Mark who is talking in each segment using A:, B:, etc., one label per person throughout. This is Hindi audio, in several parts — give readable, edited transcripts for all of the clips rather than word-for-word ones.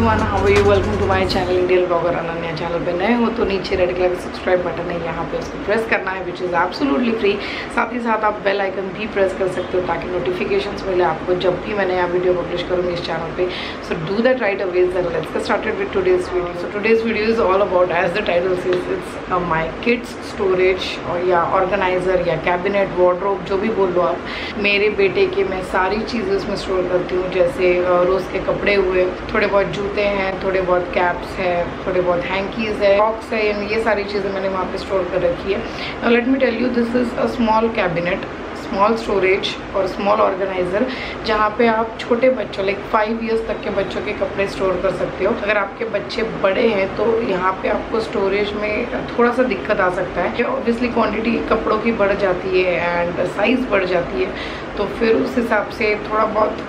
A: Everyone, how are you? Welcome to my channel Indian blogger Ananya. Channel पे नए हो तो नीचे रेड कलर का सब्सक्राइब बटन है, यहाँ पे उसको प्रेस करना है, विच इज़ एब्सोल्युटली फ्री। साथ ही साथ आप बेल आइकन भी प्रेस कर सकते हो ताकि नोटिफिकेशंस मिले आपको जब भी मैं नया वीडियो पब्लिश करूँगी इस चैनल पे। So do that right away. Let's get started with today's video. So today's video is all about, as the title says, it's my kids storage या ऑर्गेनाइजर या कैबिनेट, वार्डरोब, जो भी बोल लो आप। मेरे बेटे के मैं सारी चीज़ें उसमें स्टोर करती हूँ, जैसे रोज़ के कपड़े हुए, थोड़े बहुत जूते हैं, थोड़े बहुत कैप्स है, थोड़े बहुत हैंकीज़ है, बॉक्स है, ये सारी चीज़ें मैंने वहाँ पे स्टोर कर रखी है। Now let me tell you, this is a small cabinet, small storage और स्मॉल ऑर्गेनाइजर, जहाँ पे आप छोटे बच्चों लाइक 5 इयर्स तक के बच्चों के कपड़े स्टोर कर सकते हो। अगर आपके बच्चे बड़े हैं तो यहाँ पे आपको स्टोरेज में थोड़ा सा दिक्कत आ सकता है। ऑब्वियसली क्वांटिटी कपड़ों की बढ़ जाती है एंड साइज़ बढ़ जाती है, तो फिर उस हिसाब से थोड़ा बहुत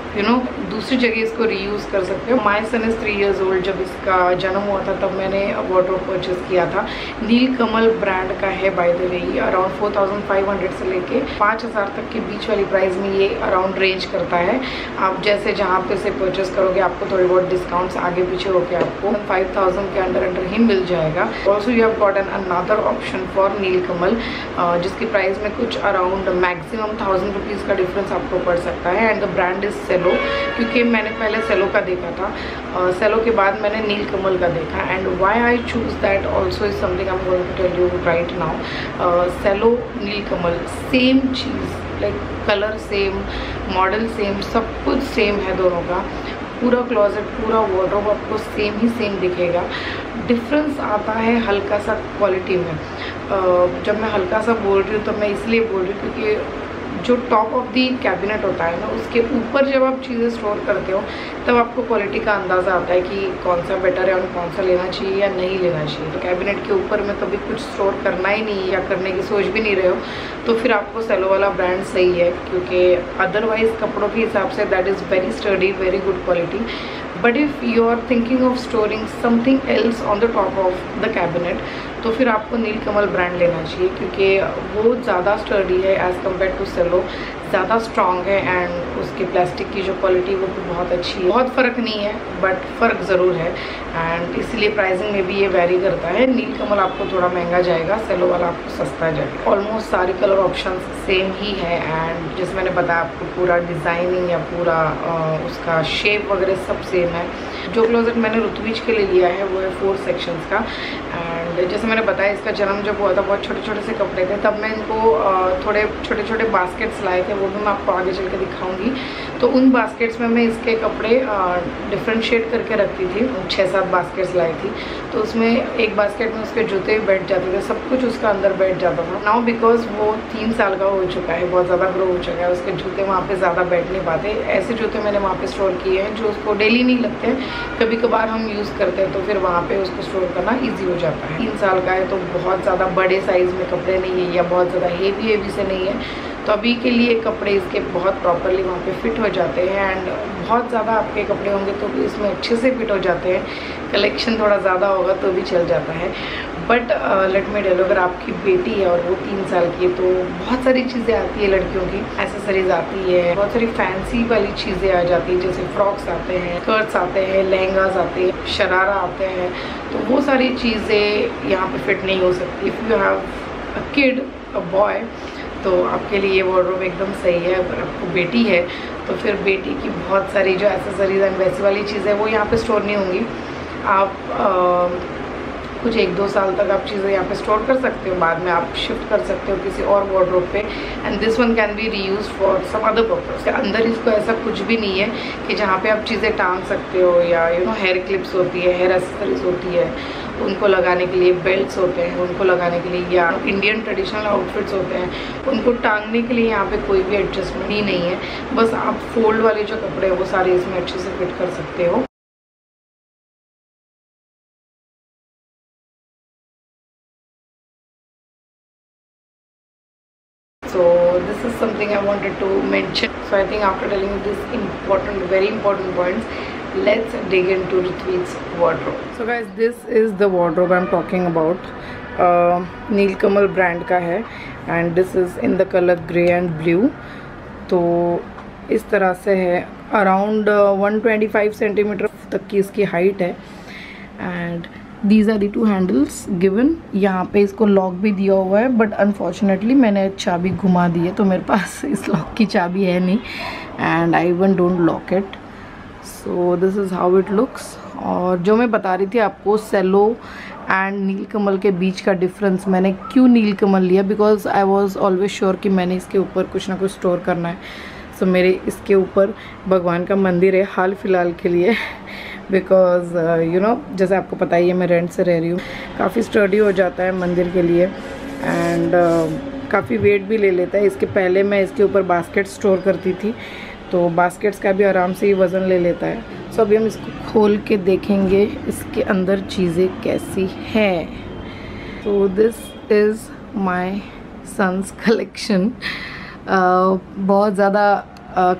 A: दूसरी जगह इसको रीयूज़ कर सकते हो। My son is 3 years old। जब इसका जन्म हुआ था तब मैंने वार्डरोब परचेज़ किया था। नीलकमल ब्रांड का है, बाय द वे। अराउंड 4500 से लेके 5000 तक के बीच वाली प्राइस में ये अराउंड रेंज करता है। आप जैसे जहाँ पे से परचेस करोगे आपको थोड़ी बहुत डिस्काउंट्स आगे पीछे होकर आपको 5000 के अंडर ही मिल जाएगा। Also you have got an another option for Nilkamal, जिसकी प्राइस में कुछ अराउंड मैक्सिमम 1000 रुपीज़ का डिफरेंस आपको पड़ सकता है। And the brand is Cello, क्योंकि मैंने पहले सेलो का देखा था, सेलो के बाद मैंने नीलकमल का देखा। And why I choose that also is something I am going to tell you right now. Cello Nilkamal same चीज़, like colour same, model same, सब कुछ सेम है दोनों का। पूरा क्लोजेट, पूरा वार्डरोब आपको सेम ही सेम दिखेगा। डिफरेंस आता है हल्का सा क्वालिटी में। जब मैं हल्का सा बोल रही हूँ तो मैं इसलिए बोल रही हूँ क्योंकि जो टॉप ऑफ दी कैबिनेट होता है ना, उसके ऊपर जब आप चीज़ें स्टोर करते हो तब आपको क्वालिटी का अंदाज़ा आता है कि कौन सा बेटर है और कौन सा लेना चाहिए या नहीं लेना चाहिए। तो कैबिनेट के ऊपर में कभी कुछ स्टोर करना ही नहीं या करने की सोच भी नहीं रहे हो तो फिर आपको सेलो वाला ब्रांड सही है, क्योंकि अदरवाइज़ कपड़ों के हिसाब से that is very sturdy, very good quality. But if you are thinking of storing something else on the top of the cabinet तो फिर आपको नीलकमल ब्रांड लेना चाहिए, क्योंकि वो ज़्यादा स्टडी है एज़ कम्पेयर टू सेलो, ज़्यादा स्ट्रॉन्ग है एंड उसकी प्लास्टिक की जो क्वालिटी वो भी बहुत अच्छी है। बहुत फ़र्क नहीं है बट फ़र्क ज़रूर है एंड इसलिए प्राइसिंग में भी ये वेरी करता है। नीलकमल आपको थोड़ा महंगा जाएगा, सेलो वाला आपको सस्ता जाएगा। ऑलमोस्ट सारे कलर ऑप्शन सेम ही है एंड जैसे मैंने बताया आपको पूरा डिज़ाइनिंग या पूरा उसका शेप वगैरह सब सेम है। जो क्लोजेट मैंने ऋत्विज के लिए लिया है वो है 4 सेक्शंस का। एंड जैसे मैंने बताया इसका जन्म जब हुआ था बहुत छोटे छोटे से कपड़े थे, तब मैं इनको थोड़े छोटे छोटे बास्केट्स लाए थे, वो भी मैं आपको आगे चल के दिखाऊंगी। तो उन बास्केट्स में मैं इसके कपड़े डिफ्रेंशिएट करके रखती थी। 6-7 बास्केट्स लाई थी, तो उसमें एक बास्केट में उसके जूते भी बैठ जाते थे, सब कुछ उसका अंदर बैठ जाता था। नाउ बिकॉज वो 3 साल का हो चुका है, बहुत ज़्यादा ग्रो हो चुका है, उसके जूते वहाँ पे ज़्यादा बैठ नहीं पाते। ऐसे जूते मैंने वहाँ पे स्टोर किए हैं जो उसको डेली नहीं लगते हैं, कभी कभार हम यूज़ करते हैं, तो फिर वहाँ पे उसको स्टोर करना ईजी हो जाता है। 3 साल का है तो बहुत ज़्यादा बड़े साइज़ में कपड़े नहीं है या बहुत ज़्यादा हेवी से नहीं है, तो अभी के लिए कपड़े इसके बहुत प्रॉपरली वहाँ पे फिट हो जाते हैं। एंड बहुत ज़्यादा आपके कपड़े होंगे तो भी इसमें अच्छे से फिट हो जाते हैं। कलेक्शन थोड़ा ज़्यादा होगा तो भी चल जाता है। But let me tell you, अगर आपकी बेटी है और वो 3 साल की है तो बहुत सारी चीज़ें आती है लड़कियों की, एसेसरीज आती है, बहुत सारी फैंसी वाली चीज़ें आ जाती है, जैसे फ्रॉक्स आते हैं, स्कर्ट्स आते हैं, लहंगाज आते हैं, शरारा आते हैं। तो वो सारी चीज़ें यहाँ पे फिट नहीं हो सकती। If you have a kid, a boy, तो आपके लिए ये वार्डरोब एकदम सही है। अगर आपको बेटी है तो फिर बेटी की बहुत सारी जो एसेसरीज एंड वैसी वाली चीज़ें वो यहाँ पे स्टोर नहीं होंगी। आप कुछ 1-2 साल तक आप चीज़ें यहाँ पे स्टोर कर सकते हो, बाद में आप शिफ्ट कर सकते हो किसी और वार्डरोब पे। And this one can be reused for some other purpose. अंदर इसको ऐसा कुछ भी नहीं है कि जहाँ पे आप चीज़ें टांग सकते हो, या हेयर क्लिप्स होती है, हेयर एसेसरीज होती है, उनको लगाने के लिए बेल्ट्स होते हैं, उनको लगाने के लिए, या इंडियन ट्रेडिशनल आउटफिट्स होते हैं उनको टांगने के लिए यहाँ पे कोई भी एडजस्टमेंट ही नहीं है। बस आप फोल्ड वाले जो कपड़े हैं वो सारे इसमें अच्छे से फिट कर सकते हो। So this is something I wanted to mention. So I think after telling you this important, very important points, let's dig into Ritwij's wardrobe. So guys, this is the wardrobe I'm talking about. Nilkamal brand का है and this is in the colour grey and blue. तो इस तरह से है अराउंड 125 सेंटीमीटर तक की इसकी हाइट है। And these are the 2 handles given. यहाँ पे इसको लॉक भी दिया हुआ है, बट अनफॉर्चुनेटली मैंने चाबी घुमा दी है, तो मेरे पास इस लॉक की चाबी है नहीं, and I even don't lock it. So this is how it looks. और जो मैं बता रही थी आपको सेलो एंड नीलकमल के बीच का डिफरेंस, मैंने क्यों नीलकमल लिया, because I was always sure कि मैंने इसके ऊपर कुछ ना कुछ स्टोर करना है। सो मेरे इसके ऊपर भगवान का मंदिर है हाल फिलहाल के लिए, बिकॉज यू नो जैसे आपको पता ही है मैं रेंट से रह रही हूँ, काफ़ी स्टडी हो जाता है मंदिर के लिए, एंड काफ़ी वेट भी ले लेता है। इसके पहले मैं इसके ऊपर बास्केट स्टोर करती थी, तो बास्केट्स का भी आराम से ही वज़न ले लेता है। सो अभी हम इसको खोल के देखेंगे इसके अंदर चीज़ें कैसी हैं। तो this is my son's collection. बहुत ज़्यादा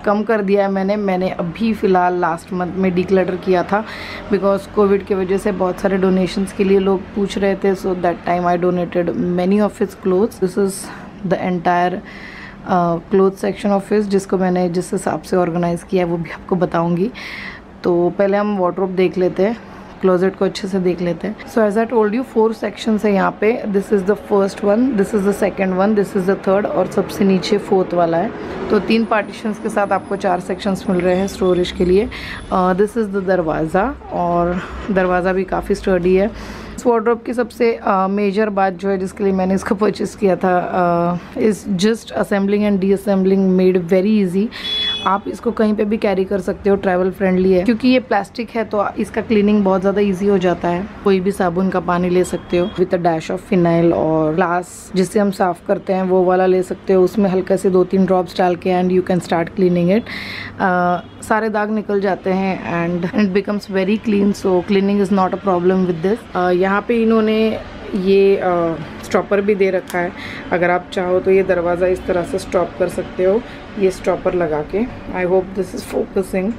A: कम कर दिया है मैंने अभी फ़िलहाल लास्ट मंथ में डिक्लटर किया था, बिकॉज कोविड की वजह से बहुत सारे डोनेशंस के लिए लोग पूछ रहे थे। So that time I donated many of his clothes. This is the entire cloth section of his, जिसको मैंने जिस हिसाब से ऑर्गेनाइज़ किया है वो भी आपको बताऊँगी। तो पहले हम वार्डरोब देख लेते हैं, क्लोजेट को अच्छे से देख लेते हैं। So as I told you 4 sections है यहाँ पे। This is the first one, this is the second one, this is the third, और सबसे नीचे 4th वाला है। तो 3 पार्टीशंस के साथ आपको 4 सेक्शंस मिल रहे हैं स्टोरेज के लिए। दिस इज़ द दरवाज़ा, और दरवाज़ा भी काफ़ी स्टर्डी है। इस वार्डरोब की सबसे मेजर बात जो है जिसके लिए मैंने इसको परचेस किया था, is just assembling and disassembling made very easy. आप इसको कहीं पे भी कैरी कर सकते हो, ट्रैवल फ्रेंडली है, क्योंकि ये प्लास्टिक है तो इसका क्लीनिंग बहुत ज़्यादा इजी हो जाता है। कोई भी साबुन का पानी ले सकते हो with a dash of phenyl, और ग्लास जिससे हम साफ़ करते हैं वो वाला ले सकते हो, उसमें हल्का से 2-3 ड्रॉप्स डाल के, and you can start cleaning it. सारे दाग निकल जाते हैं and it becomes very clean, so cleaning is not a problem with this. यहाँ पे इन्होंने ये स्टॉपर भी दे रखा है, अगर आप चाहो तो ये दरवाज़ा इस तरह से स्टॉप कर सकते हो, ये स्टॉपर लगा के। I hope this is focusing.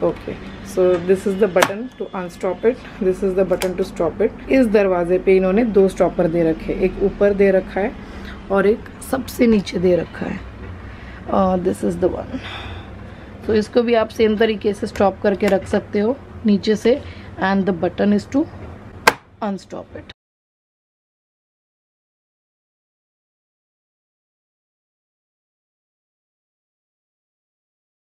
A: Okay, so this is the button to unstop it, this is the button to stop it. इस दरवाजे पे इन्होंने 2 स्टॉपर दे रखे, एक ऊपर दे रखा है और एक सबसे नीचे दे रखा है। This is the one. तो इसको भी आप सेम तरीके से स्टॉप करके रख सकते हो नीचे से, and the button is to unstop it.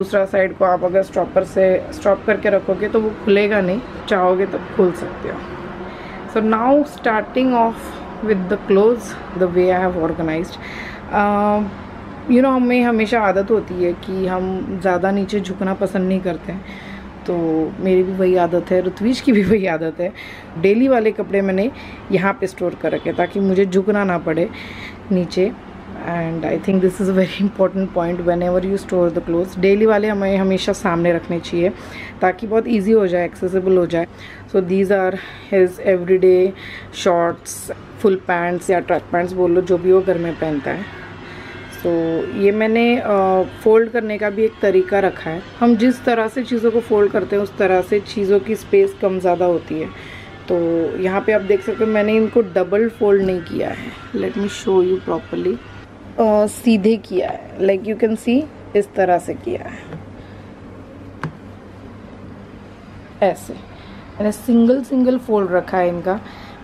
A: दूसरा साइड को आप अगर स्टॉपर से स्टॉप करके रखोगे तो वो खुलेगा नहीं, चाहोगे तब खोल सकते हो। So now starting off with the clothes, the way I have organised. You know हमें हमेशा आदत होती है कि हम ज़्यादा नीचे झुकना पसंद नहीं करते हैं, तो मेरी भी वही आदत है, ऋत्विज की भी वही आदत है। डेली वाले कपड़े मैंने यहाँ पे स्टोर कर रखे ताकि मुझे झुकना ना पड़े नीचे, and I think this is a very important point when ever you store the clothes. Daily वाले हमें हमेशा सामने रखने चाहिए ताकि बहुत ईजी हो जाए, एक्सेसिबल हो जाए। So these are his everyday shorts, full pants या ट्रैक पैंट्स बोल लो, जो भी वो घर में पहनता है। तो ये मैंने फ़ोल्ड करने का भी एक तरीका रखा है। हम जिस तरह से चीज़ों को फ़ोल्ड करते हैं उस तरह से चीज़ों की स्पेस कम ज़्यादा होती है। तो यहाँ पे आप देख सकते हो मैंने इनको डबल फोल्ड नहीं किया है। Let me show you properly. सीधे किया है, लाइक यू कैन सी, इस तरह से किया है, ऐसे मैंने सिंगल फोल्ड रखा है इनका।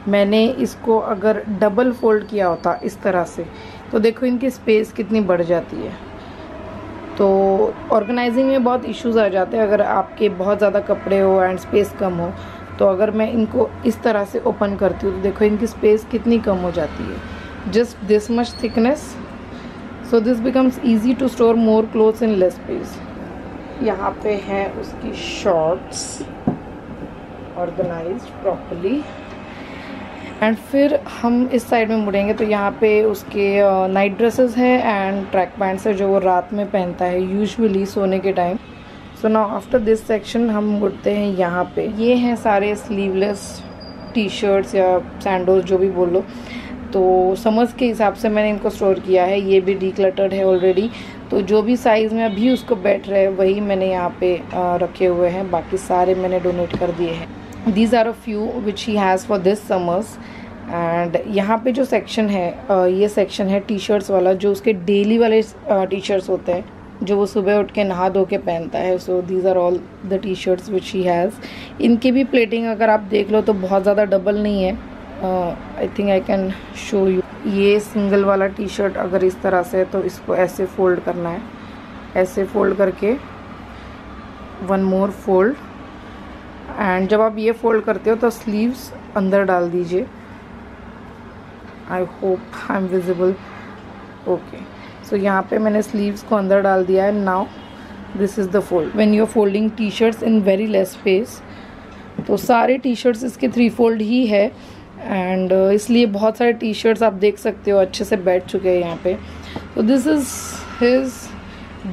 A: मैंने इसको अगर डबल फोल्ड किया होता इस तरह से तो देखो इनकी स्पेस कितनी बढ़ जाती है। तो ऑर्गेनाइजिंग में बहुत इश्यूज आ जाते हैं अगर आपके बहुत ज़्यादा कपड़े हो एंड स्पेस कम हो। तो अगर मैं इनको इस तरह से ओपन करती हूँ तो देखो इनकी स्पेस कितनी कम हो जाती है, just this much thickness. So this becomes easy to store more clothes in less space. यहाँ पे हैं उसकी शॉर्ट्स ऑर्गेनाइज्ड प्रॉपरली, एंड फिर हम इस साइड में मुड़ेंगे तो यहाँ पे उसके नाइट ड्रेसेस हैं एंड ट्रैक पैंट्स है जो वो रात में पहनता है यूजुअली सोने के time. So now after this section हम मुड़ते हैं यहाँ पे। ये हैं सारे स्लीवलेस टी शर्ट्स या सैंडोज जो भी बोलो। तो समर्स के हिसाब से मैंने इनको स्टोर किया है। ये भी डिक्लटर्ड है ऑलरेडी, तो जो भी साइज़ में अभी उसको बैठ रहे हैं वही मैंने यहाँ पे रखे हुए हैं, बाकी सारे मैंने डोनेट कर दिए हैं। These are a few which he has for this summers। And यहाँ पे जो सेक्शन है ये सेक्शन है टी शर्ट्स वाला, जो उसके डेली वाले टी शर्ट्स होते हैं जो वो सुबह उठ के नहा धो के पहनता है। So these are all the T shirts which he has. इनकी भी प्लेटिंग अगर आप देख लो तो बहुत ज़्यादा डबल नहीं है। I think I can show you. ये सिंगल वाला टी शर्ट अगर इस तरह से, तो इसको ऐसे फोल्ड करना है, ऐसे फोल्ड करके वन मोर फोल्ड, एंड जब आप ये फोल्ड करते हो तो स्लीव्स अंदर डाल दीजिए। I hope I am visible. Okay, so यहाँ पे मैंने स्लीव्स को अंदर डाल दिया है। Now this is the fold. When you are folding T shirts in very less space, तो सारे टी शर्ट्स इसके 3 फोल्ड ही है, एंड इसलिए बहुत सारे टी शर्ट्स आप देख सकते हो अच्छे से बैठ चुके हैं यहाँ पे। तो this is his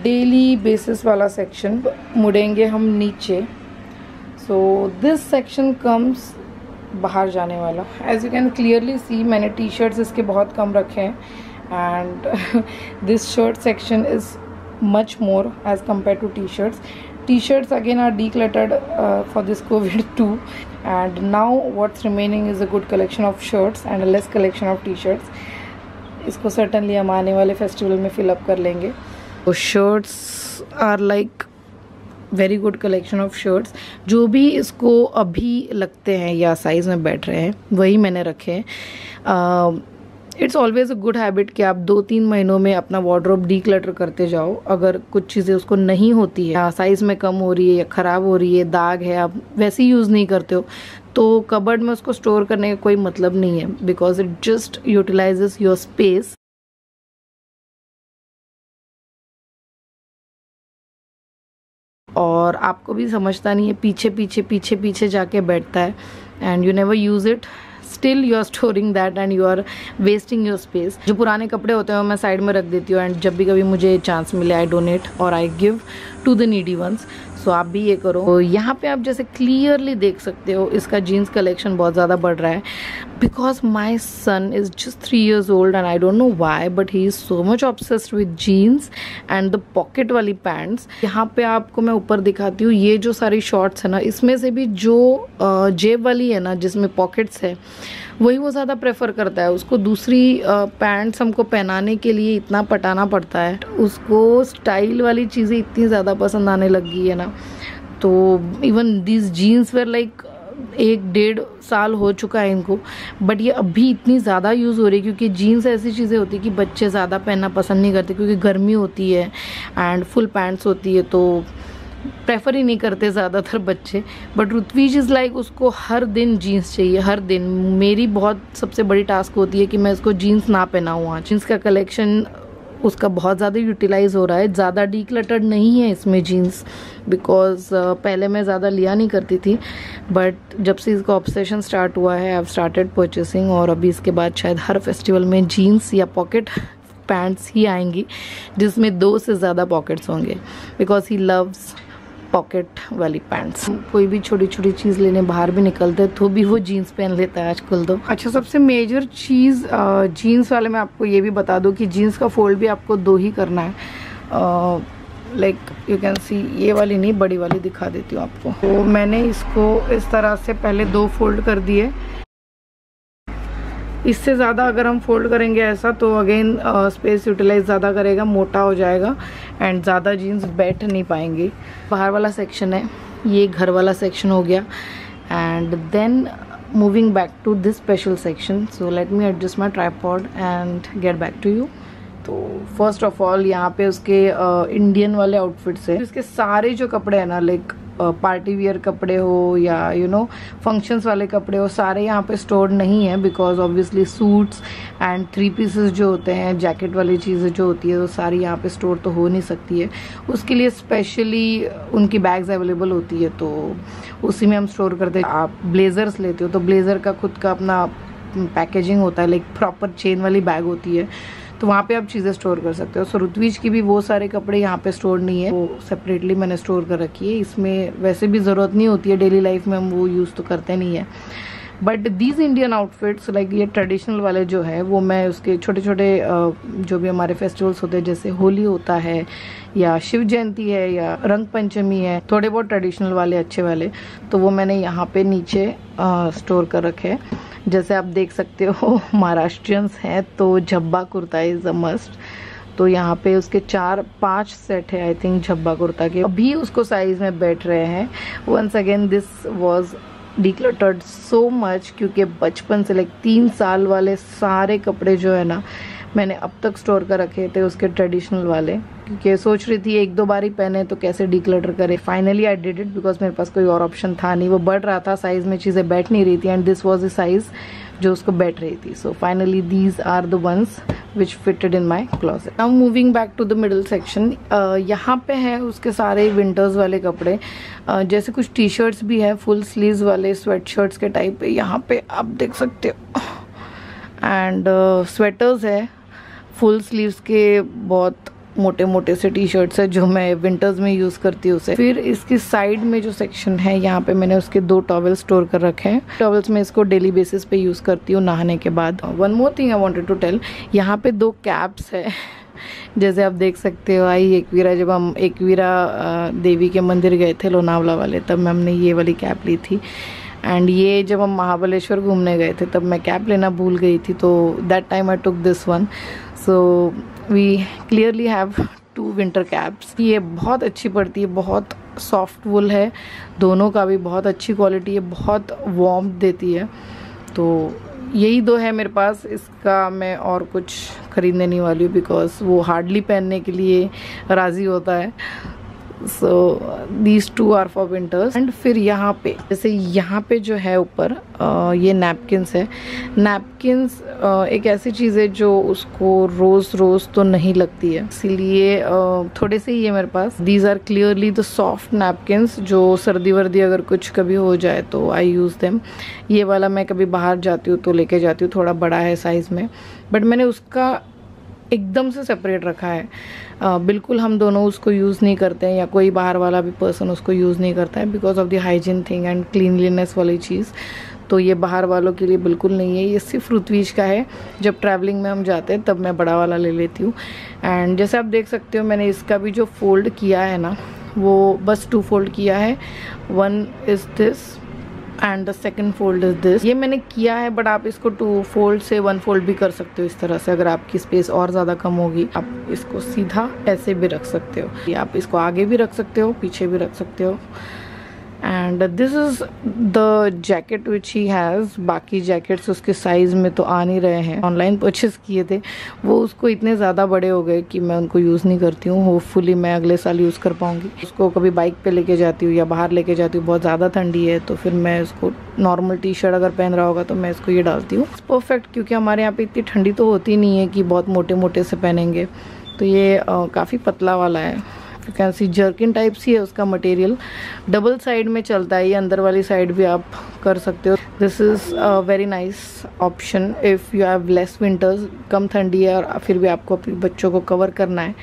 A: daily basis वाला सेक्शन। मुड़ेंगे हम नीचे, सो दिस सेक्शन कम्स बाहर जाने वाला। As you can clearly see, मैंने टी शर्ट्स इसके बहुत कम रखे हैं, and this shirt section is much more as compared to t-shirts. T-shirts again are decluttered for this COVID too, and now what's remaining is a good collection of shirts and a less collection of t-shirts. इसको certainly हम आने वाले festival में fill up कर लेंगे। तो shirts are like very good collection of shirts। जो भी इसको अभी लगते हैं या साइज़ में बैठ रहे हैं वही मैंने रखे हैं। It's always a good habit कि आप 2-3 महीनों में अपना वार्डरोब डीक्लटर करते जाओ। अगर कुछ चीज़ें उसको नहीं होती है, साइज़ में कम हो रही है या ख़राब हो रही है, दाग है, आप वैसे ही यूज़ नहीं करते हो, तो कबर्ड में उसको स्टोर करने का कोई मतलब नहीं है, because it just utilises your space. और आपको भी समझता नहीं है, पीछे पीछे पीछे पीछे जाके बैठता है, and you never use it. Still you are storing that and you are wasting your space. जो पुराने कपड़े होते हैं वो मैं साइड में रख देती हूँ, एंड जब भी कभी मुझे चांस मिले आई डोनेट और I give to the needy ones. So आप भी ये करो। तो यहाँ पे आप जैसे क्लियरली देख सकते हो इसका जीन्स कलेक्शन बहुत ज़्यादा बढ़ रहा है, because my son is just 3 years old and I don't know why, but he is so much obsessed with jeans and the pocket वाली पैंट्स। यहाँ पे आपको मैं ऊपर दिखाती हूँ, ये जो सारी शॉर्ट्स है ना, इसमें से भी जो जेब वाली है ना, जिसमें पॉकेट्स है, वही वो ज़्यादा प्रेफर करता है। उसको दूसरी पैंट्स हमको पहनाने के लिए इतना पटाना पड़ता है, उसको स्टाइल वाली चीज़ें इतनी ज़्यादा पसंद आने लग गई है ना। तो even this jeans wear like 1-1.5 साल हो चुका है इनको, बट ये अभी इतनी ज़्यादा यूज़ हो रही है, क्योंकि जीन्स ऐसी चीज़ें होती है कि बच्चे ज़्यादा पहनना पसंद नहीं करते, क्योंकि गर्मी होती है एंड फुल पैंट्स होती है, तो प्रेफर ही नहीं करते ज़्यादातर बच्चे। बट ऋत्विज इज़ लाइक उसको हर दिन जीन्स चाहिए, हर दिन। मेरी बहुत सबसे बड़ी टास्क होती है कि मैं इसको जीन्स ना पहनाऊँ। आज जीन्स का कलेक्शन उसका बहुत ज़्यादा यूटिलाइज हो रहा है, ज़्यादा डीक्लटर्ड नहीं है इसमें जीन्स, बिकॉज पहले मैं ज़्यादा लिया नहीं करती थी, बट जब से इसका ऑब्सेशन स्टार्ट हुआ है आई हैव स्टार्टेड परचेसिंग, और अभी इसके बाद शायद हर फेस्टिवल में जीन्स या पॉकेट पैंट्स ही आएंगी जिसमें 2 से ज़्यादा पॉकेट्स होंगे, बिकॉज ही लव्स पॉकेट वाली पैंट्स। कोई भी छोटी छोटी चीज़ लेने बाहर भी निकलते हैं तो भी वो जीन्स पहन लेता है आजकल तो। अच्छा, सबसे मेजर चीज़ जीन्स वाले में आपको ये भी बता दूँ कि जीन्स का फोल्ड भी आपको 2 ही करना है। लाइक यू कैन सी, ये वाली नहीं, बड़ी वाली दिखा देती हूँ आपको। तो मैंने इसको इस तरह से पहले 2 फोल्ड कर दिए। इससे ज़्यादा अगर हम फोल्ड करेंगे ऐसा तो अगेन स्पेस यूटिलाइज ज़्यादा करेगा, मोटा हो जाएगा एंड ज़्यादा जीन्स बैठ नहीं पाएंगी। बाहर वाला सेक्शन है, ये घर वाला सेक्शन हो गया, and then moving back to this special section. So let me adjust my tripod and get back to you. तो फर्स्ट ऑफ ऑल यहाँ पे उसके इंडियन वाले आउटफिट्स है। इसके सारे जो कपड़े हैं ना, लाइक पार्टी वियर कपड़े हो या यू नो फंक्शंस वाले कपड़े हो, सारे यहाँ पे स्टोर्ड नहीं है, because obviously suits and 3 pieces जो होते हैं, जैकेट वाली चीज़ें जो होती है, वो सारी यहाँ पे स्टोर तो हो नहीं सकती है। उसके लिए स्पेशली उनकी बैग्स अवेलेबल होती है, तो उसी में हम स्टोर करते हैं। आप ब्लेजर्स लेते हो तो ब्लेजर का खुद का अपना पैकेजिंग होता है, लाइक प्रॉपर चेन वाली बैग होती है, तो वहाँ पे आप चीज़ें स्टोर कर सकते हो। सो ऋत्विज की भी वो सारे कपड़े यहाँ पे स्टोर नहीं है, वो सेपरेटली मैंने स्टोर कर रखी है। इसमें वैसे भी ज़रूरत नहीं होती है, डेली लाइफ में हम वो यूज़ तो करते नहीं है। But these Indian outfits like ये ट्रेडिशनल वाले जो है, वो मैं उसके छोटे छोटे जो भी हमारे फेस्टिवल्स होते हैं, जैसे होली होता है या शिव जयंती है या रंग पंचमी है, थोड़े बहुत ट्रेडिशनल वाले अच्छे वाले, तो वो मैंने यहाँ पे नीचे स्टोर कर रखे हैं। जैसे आप देख सकते हो महाराष्ट्रियंस हैं तो झब्बा कुर्ता इज़ अ मस्ट। तो यहाँ पे उसके 4-5 सेट है आई थिंक झब्बा कुर्ता के, अभी उसको साइज में बैठ रहे हैं। Once again this was decluttered so much, क्योंकि बचपन से लाइक 3 साल वाले सारे कपड़े जो है ना मैंने अब तक स्टोर कर रखे थे, उसके ट्रेडिशनल वाले, क्योंकि सोच रही थी 1-2 बार ही पहने तो कैसे डिक्लटर करे। Finally I did it because मेरे पास कोई और ऑप्शन था नहीं, वो बढ़ रहा था साइज में, चीज़ें बैठ नहीं रही थी and this was the size जो उसको बैठ रही थी। So finally these are the ones which fitted in my closet. Now moving back to the middle section, यहाँ पे है उसके सारे विंटर्स वाले कपड़े, जैसे कुछ टी शर्ट्स भी है फुल स्लीव्स वाले, स्वेट शर्ट्स के टाइप पे यहाँ पे आप देख सकते हो, एंड स्वेटर्स है फुल स्लीव्स के, बहुत मोटे मोटे से टी शर्ट्स है जो मैं विंटर्स में यूज़ करती हूँ उसे। फिर इसकी साइड में जो सेक्शन है यहाँ पे मैंने उसके 2 टॉवल स्टोर कर रखे हैं। टॉवल्स में इसको डेली बेसिस पे यूज़ करती हूँ नहाने के बाद। One more thing I wanted to tell, यहाँ पे 2 कैप्स है जैसे आप देख सकते हो। एकवीरा, जब हम एकवीरा देवी के मंदिर गए थे लोनावला वाले, तब हमने ये वाली कैप ली थी, एंड ये जब हम महाबलेश्वर घूमने गए थे तब मैं कैप लेना भूल गई थी, तो that time I took this one. So we clearly have 2 winter caps. ये बहुत अच्छी पड़ती है, बहुत सॉफ्ट वुल है, दोनों का भी बहुत अच्छी क्वालिटी है, बहुत वार्म देती है। तो यही 2 है मेरे पास, इसका मैं और कुछ खरीदने नहीं वाली हूँ बिकॉज वो हार्डली पहनने के लिए राज़ी होता है। So these 2 are for winters. And फिर यहाँ पे, जैसे यहाँ पे जो है ऊपर ये नैपकिन्स है। नैपकिन्स एक ऐसी चीज़ है जो उसको रोज़ रोज़ तो नहीं लगती है, इसीलिए थोड़े से ही है मेरे पास। These are clearly the soft napkins, जो सर्दी वर्दी अगर कुछ कभी हो जाए तो आई यूज़ देम। ये वाला मैं कभी बाहर जाती हूँ तो लेके जाती हूँ, थोड़ा बड़ा है साइज़ में, बट मैंने उसका एकदम से सेपरेट रखा है। बिल्कुल हम दोनों उसको यूज़ नहीं करते हैं, या कोई बाहर वाला भी पर्सन उसको यूज़ नहीं करता है because of the hygiene thing and cleanliness वाली चीज़। तो ये बाहर वालों के लिए बिल्कुल नहीं है, ये सिर्फ ऋत्विज का है। जब ट्रैवलिंग में हम जाते हैं तब मैं बड़ा वाला ले लेती हूँ। एंड जैसे आप देख सकते हो मैंने इसका भी जो फोल्ड किया है ना, वो बस 2 फोल्ड किया है। 1 is this and the second fold is this. ये मैंने किया है, बट आप इसको 2 फोल्ड से 1 फोल्ड भी कर सकते हो इस तरह से। अगर आपकी स्पेस और ज़्यादा कम होगी, आप इसको सीधा ऐसे भी रख सकते हो, या आप इसको आगे भी रख सकते हो, पीछे भी रख सकते हो। And this is the jacket which he has. बाकी जैकेट्स उसके साइज़ में तो आ नहीं रहे हैं, ऑनलाइन परचेस किए थे, वो उसको इतने ज़्यादा बड़े हो गए कि मैं उनको यूज़ नहीं करती हूँ। होपफुली मैं अगले साल यूज़ कर पाऊँगी। उसको कभी बाइक पे लेके जाती हूँ या बाहर लेके जाती हूँ, बहुत ज़्यादा ठंडी है तो फिर मैं उसको नॉर्मल टी शर्ट अगर पहन रहा होगा तो मैं इसको ये डालती हूँ। परफेक्ट, क्योंकि हमारे यहाँ पे इतनी ठंडी तो होती नहीं है कि बहुत मोटे मोटे से पहनेंगे, तो ये काफ़ी पतला वाला है। You can see jerkin type सी है उसका मटेरियल, डबल साइड में चलता है, ये अंदर वाली साइड भी आप कर सकते हो। This is a very nice option if you have less winters, कम ठंडी है और फिर भी आपको अपने बच्चों को कवर करना है।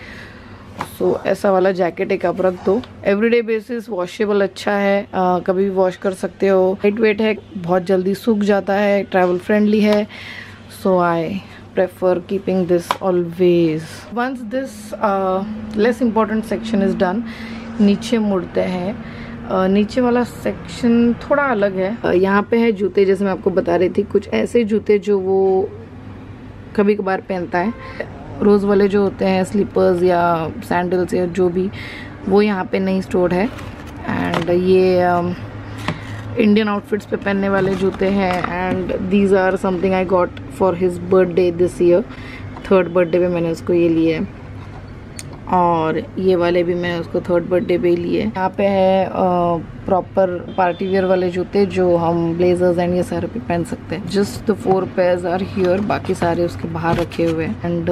A: सो ऐसा वाला जैकेट एक आप रख दो। एवरीडे बेसिस वॉशेबल अच्छा है, कभी भी वॉश कर सकते हो, लाइट वेट है, बहुत जल्दी सूख जाता है, ट्रैवल फ्रेंडली है। सो आई prefer keeping this always. Once this less important section is done, नीचे मुड़ते हैं। नीचे वाला सेक्शन थोड़ा अलग है। यहाँ पे है जूते, जैसे मैं आपको बता रही थी, कुछ ऐसे जूते जो वो कभी कभार पहनता है, रोज़ वाले जो होते हैं, स्लीपर्स या सैंडल्स या जो भी, वो यहाँ पे नहीं स्टोर्ड है। एंड ये इंडियन आउटफिट्स पे पहनने वाले जूते हैं, and these are something I got for his birthday this year. 3rd birthday पे मैंने उसको ये लिए, और ये वाले भी मैंने उसको 3rd बर्थडे पे ही लिए। यहाँ पे है प्रॉपर पार्टी वेयर वाले जूते जो हम ब्लेजर्स एंड ये सारे पे पहन सकते हैं। Just the 4 pairs are here, बाकी सारे उसके बाहर रखे हुए हैं। एंड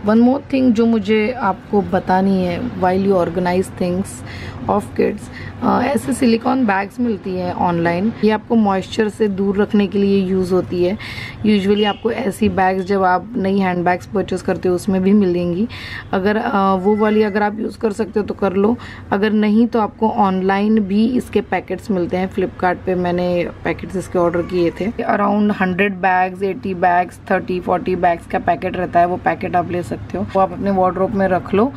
A: वन मोर थिंग जो मुझे आपको बतानी है, while you organise things of kids, ऐसे सिलिकॉन बैग्स मिलती हैं ऑनलाइन, ये आपको मॉइस्चर से दूर रखने के लिए यूज़ होती है। यूजुअली आपको ऐसी बैग्स जब आप नई हैंड बैग्स परचेस करते हो उसमें भी मिलेंगी। अगर वो वाली अगर आप यूज़ कर सकते हो तो कर लो, अगर नहीं तो आपको ऑनलाइन भी इसके पैकेट्स मिलते हैं। फ्लिपकार्ट पे मैंने पैकेट्स इसके ऑर्डर किए थे। अराउंड 100 बैग्स, 80 बैग्स, 30-40 बैग्स का पैकेट रहता है, वो पैकेट आप ले सकते हो, वो आप अपने वार्डरोब में रख लो।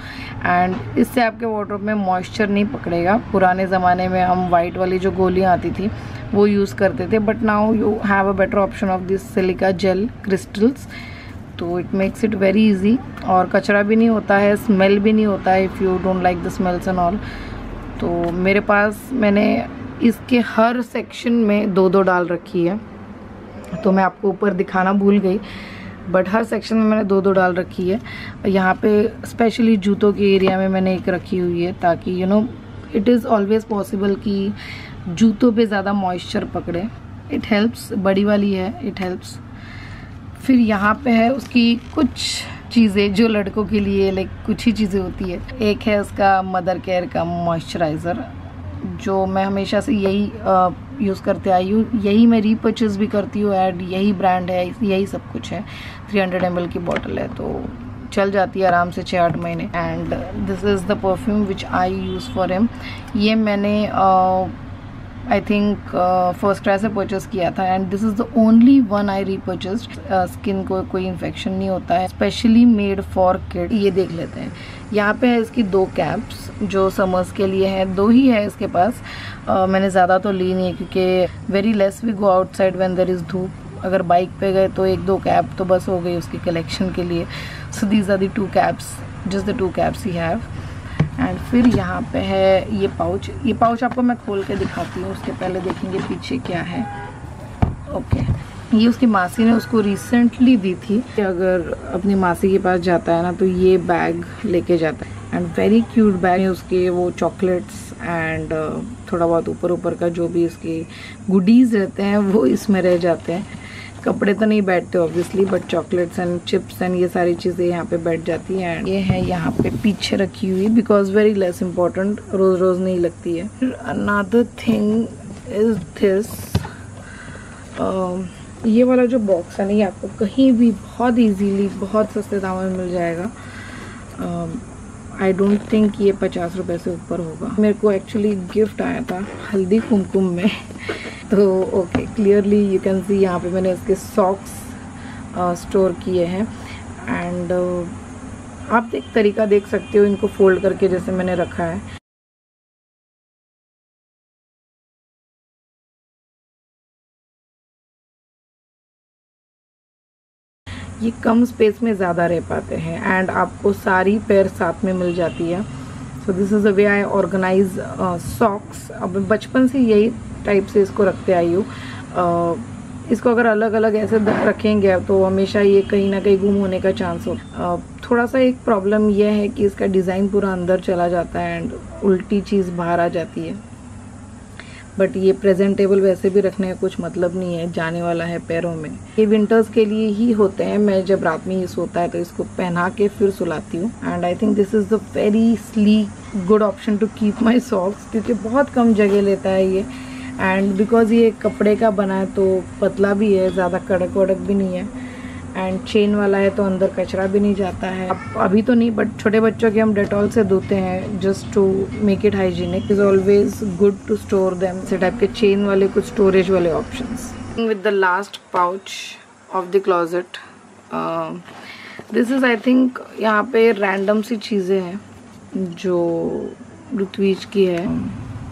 A: एंड इससे आपके वार्डरोब में मॉइस्चर नहीं पकड़ेगा। पुराने ज़माने में हम वाइट वाली जो गोलियां आती थी वो यूज़ करते थे, but now you have a better option of this silica gel crystals, तो it makes it very easy, और कचरा भी नहीं होता है, स्मेल भी नहीं होता है if you don't like the smells and all. तो मेरे पास मैंने इसके हर सेक्शन में 2-2 डाल रखी है, तो मैं आपको ऊपर दिखाना भूल गई, बट हर सेक्शन में मैंने 2-2 डाल रखी है। यहाँ पे स्पेशली जूतों के एरिया में मैंने एक रखी हुई है, ताकि you know it is always possible कि जूतों पे ज़्यादा मॉइस्चर पकड़े। इट हेल्प्स, बड़ी वाली है, इट हेल्प्स। फिर यहाँ पे है उसकी कुछ चीज़ें जो लड़कों के लिए लाइक कुछ ही चीज़ें होती है। एक है उसका मदर केयर का मॉइस्चराइज़र, जो मैं हमेशा से यही यूज़ करते आई हूँ, यही मैं रीपर्चेज भी करती हूँ, एड यही ब्रांड है, यही सब कुछ है। 300 ml की बॉटल है, तो चल जाती है आराम से 6-8 महीने। And this is the perfume which I use for him. ये मैंने आई थिंक फर्स्ट क्राई से परचेस किया था, and this is the only one I repurchased. Skin को कोई इन्फेक्शन नहीं होता है, स्पेशली मेड फॉर किड। ये देख लेते हैं, यहाँ पे है इसकी 2 कैप्स जो समर्स के लिए है, 2 ही है इसके पास। मैंने ज़्यादा तो ली नहीं है, क्योंकि very less we go outside when there is धूप। अगर बाइक पे गए तो 1-2 कैप तो बस हो गई उसकी कलेक्शन के लिए। So these are the 2 caps, just the 2 caps he have. And फिर यहाँ पे है ये पाउच। ये पाउच आपको मैं खोल के दिखाती हूँ, उसके पहले देखेंगे पीछे क्या है। ओके, ये उसकी मासी ने उसको रिसेंटली दी थी। अगर अपनी मासी के पास जाता है ना, तो ये बैग लेके जाता है, एंड वेरी क्यूट बैग है उसके। वो चॉकलेट्स एंड थोड़ा बहुत ऊपर का जो भी इसके गुडीज़ रहते हैं वो इसमें रह जाते हैं। कपड़े तो नहीं बैठते obviously, but chocolates and chips and ये सारी चीज़ें यहाँ पे बैठ जाती हैं। एंड ये है यहाँ पे पीछे रखी हुई, बिकॉज वेरी लेस इम्पॉर्टेंट, रोज़ रोज़ नहीं लगती है। अनदर थिंग इज दिस, ये वाला जो बॉक्स है ना, ये आपको कहीं भी बहुत इजीली बहुत सस्ते दामों में मिल जाएगा। आई डोंट थिंक ये 50 रुपये से ऊपर होगा। मेरे को एक्चुअली गिफ्ट आया था हल्दी कुमकुम में तो ओके, क्लियरली यू कैन सी यहाँ पे मैंने इसके सॉक्स स्टोर किए हैं। एंड आप एक तरीका देख सकते हो इनको फोल्ड करके, जैसे मैंने रखा है। ये कम स्पेस में ज़्यादा रह पाते हैं, एंड आपको सारी पेयर साथ में मिल जाती है। So this is the way I organise socks. अब बचपन से यही टाइप से इसको रखते आई हूँ। इसको अगर अलग अलग ऐसे रखेंगे तो हमेशा ये कहीं ना कहीं गुम होने का चांस हो। थोड़ा सा एक प्रॉब्लम यह है कि इसका डिज़ाइन पूरा अंदर चला जाता है एंड उल्टी चीज़ बाहर आ जाती है। बट ये प्रेजेंटेबल वैसे भी रखने का कुछ मतलब नहीं है, जाने वाला है पैरों में। ये विंटर्स के लिए ही होते हैं। मैं जब रात में ये सोता है तो इसको पहना के फिर सुलाती हूँ। And I think this is the very sleek good option to keep my socks, क्योंकि बहुत कम जगह लेता है ये। एंड बिकॉज ये कपड़े का बना है तो पतला भी है, ज़्यादा कड़क वड़क भी नहीं है, एंड चेन वाला है तो अंदर कचरा भी नहीं जाता है। अब अभी तो नहीं, बट छोटे बच्चों के हम डेटॉल से धोते हैं just to make it hygienic. Is always good to store them. इस टाइप के चेन वाले कुछ स्टोरेज वाले options. With the last pouch of the closet, this is I think यहाँ पे रैंडम सी चीज़ें हैं जो ऋत्विज की है,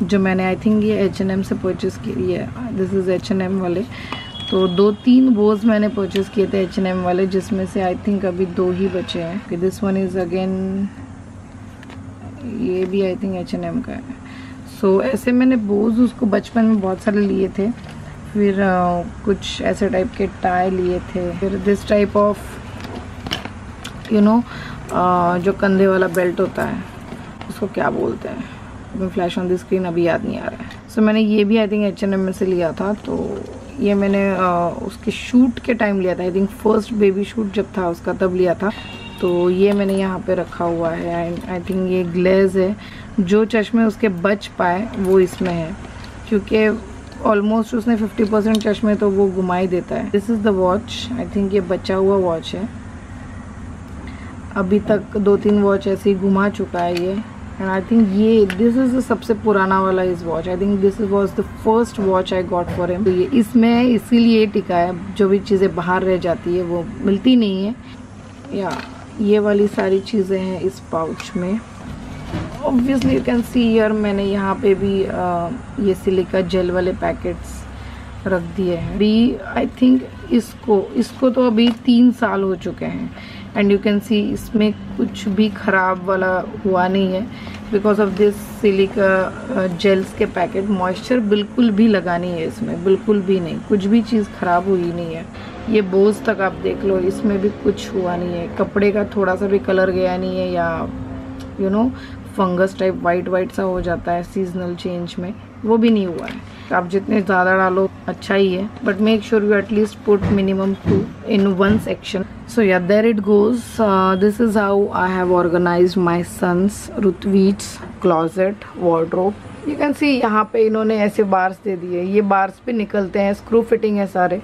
A: जो मैंने आई थिंक ये H&M से परचेज़ की है। दिस इज़ H&M वाले। तो 2-3 बोज मैंने परचेज़ किए थे H&M वाले, जिसमें से आई थिंक अभी 2 ही बचे हैं। दिस वन इज़ अगेन, ये भी आई थिंक H&M का है। सो ऐसे मैंने बोज उसको बचपन में बहुत सारे लिए थे। फिर कुछ ऐसे टाइप के टाई लिए थे। फिर this type of you know जो कंधे वाला बेल्ट होता है, उसको क्या बोलते हैं, फ्लैश ऑन द स्क्रीन अभी याद नहीं आ रहा है। सो मैंने ये भी आई थिंक H&M में से लिया था। तो ये मैंने उसके शूट के टाइम लिया था, आई थिंक फर्स्ट बेबी शूट जब था उसका तब लिया था। तो ये मैंने यहाँ पे रखा हुआ है। एंड आई थिंक ये ग्लेज है, जो चश्मे उसके बच पाए वो इसमें है, क्योंकि ऑलमोस्ट उसने 50% चश्मे तो वो घुमा ही देता है। This is the watch, I think ये बचा हुआ वॉच है। अभी तक 2-3 वॉच ऐसे ही घुमा चुका है ये। एंड आई थिंक ये दिस इज़ सबसे पुराना वाला इस watch. I think this was the first watch I got for him. तो ये इसमें इसीलिए टिका है, जो भी चीज़ें बाहर रह जाती है वो मिलती नहीं है। या ये वाली सारी चीज़ें हैं इस पाउच में। Obviously you can see here, मैंने यहाँ पे भी ये सिलिका जेल वाले पैकेट्स रख दिए हैं। अभी आई थिंक इसको तो अभी 3 साल हो चुके हैं एंड यू कैन सी इसमें कुछ भी ख़राब वाला हुआ नहीं है because of this silica gels के पैकेट। मॉइस्चर बिल्कुल भी लगा नहीं है इसमें, बिल्कुल भी नहीं, कुछ भी चीज़ ख़राब हुई नहीं है। ये बोझ तक आप देख लो, इसमें भी कुछ हुआ नहीं है, कपड़े का थोड़ा सा भी कलर गया नहीं है या you know fungus type white सा हो जाता है सीजनल चेंज में, वो भी नहीं हुआ है। आप जितने ज़्यादा डालो अच्छा ही है, but make sure you at least put minimum 2 in 1 section. So yeah, there it goes. This is how I have organized my son's Rutvij's closet wardrobe. You can see यहाँ पे इन्होंने ऐसे बार्स दे दिए, ये बार्स पे निकलते हैं, स्क्रू फिटिंग है सारे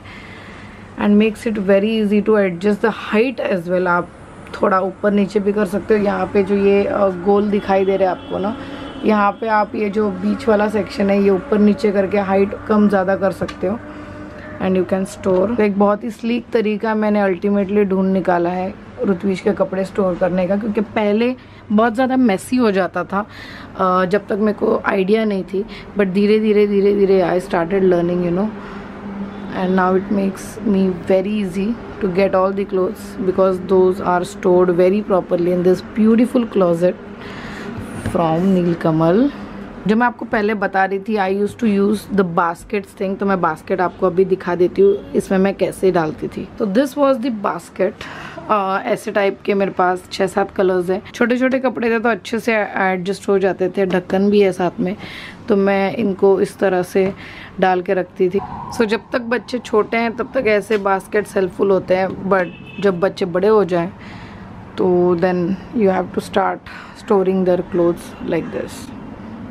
A: and makes it very easy to adjust the height as well. आप थोड़ा ऊपर नीचे भी कर सकते हो। यहाँ पे जो ये गोल दिखाई दे रहा है आपको ना, यहाँ पे आप ये जो बीच वाला सेक्शन है ये ऊपर नीचे करके हाइट कम ज़्यादा कर सकते हो एंड यू कैन स्टोर। तो एक बहुत ही स्लीक तरीका मैंने अल्टीमेटली ढूंढ निकाला है ऋत्विज के कपड़े स्टोर करने का, क्योंकि पहले बहुत ज़्यादा मेसी हो जाता था जब तक मेरे को आइडिया नहीं थी, बट धीरे धीरे I started learning you know, and now it makes me very easy to get all the clothes because those are stored very properly in this beautiful closet from Nilkamal. जो मैं आपको पहले बता रही थी I use to use the baskets thing, तो मैं बास्केट आपको अभी दिखा देती हूँ इसमें मैं कैसे डालती थी। तो दिस वॉज द बास्केट। ऐसे टाइप के मेरे पास 6-7 कलर्स हैं। छोटे छोटे कपड़े थे तो अच्छे से एडजस्ट हो जाते थे, ढक्कन भी है साथ में, तो मैं इनको इस तरह से डाल के रखती थी। सो जब तक बच्चे छोटे हैं तब तक ऐसे बास्केट्स हेल्पफुल होते हैं, बट जब बच्चे बड़े हो जाएं तो then you have to start storing their clothes like this,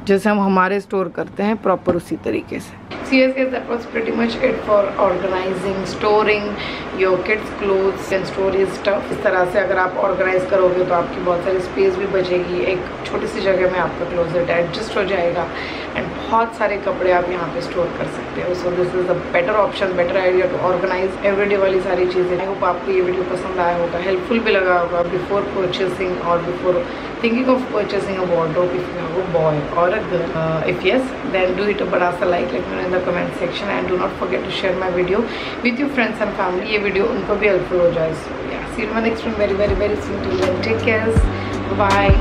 A: जैसे हम हमारे स्टोर करते हैं प्रॉपर उसी तरीके से। Yes, that was pretty much it for organizing, storing your kids' clothes and store your stuff. इस तरह से अगर आप ऑर्गेनाइज करोगे तो आपकी बहुत सारी स्पेस भी बचेगी, एक छोटी सी जगह में आपका क्लोजेट एडजस्ट हो जाएगा एंड बहुत सारे कपड़े आप यहाँ पे स्टोर कर सकते हो। So this is a better option, better idea to organise everyday वाली सारी चीज़ें। आई होप आपको ये वीडियो पसंद आया होगा, हेल्पफुल भी लगा होगा बिफोर परचेसिंग और before thinking of purchasing a wardrobe if you have a boy or a girl. If yes, then do it a bada sa like, let me know in the comment section, and do not forget to share my video with your friends and family. ये वीडियो उनको भी हेल्पफुल हो जाए। So yeah, see you in my next one very soon. Till then, take care. Bye.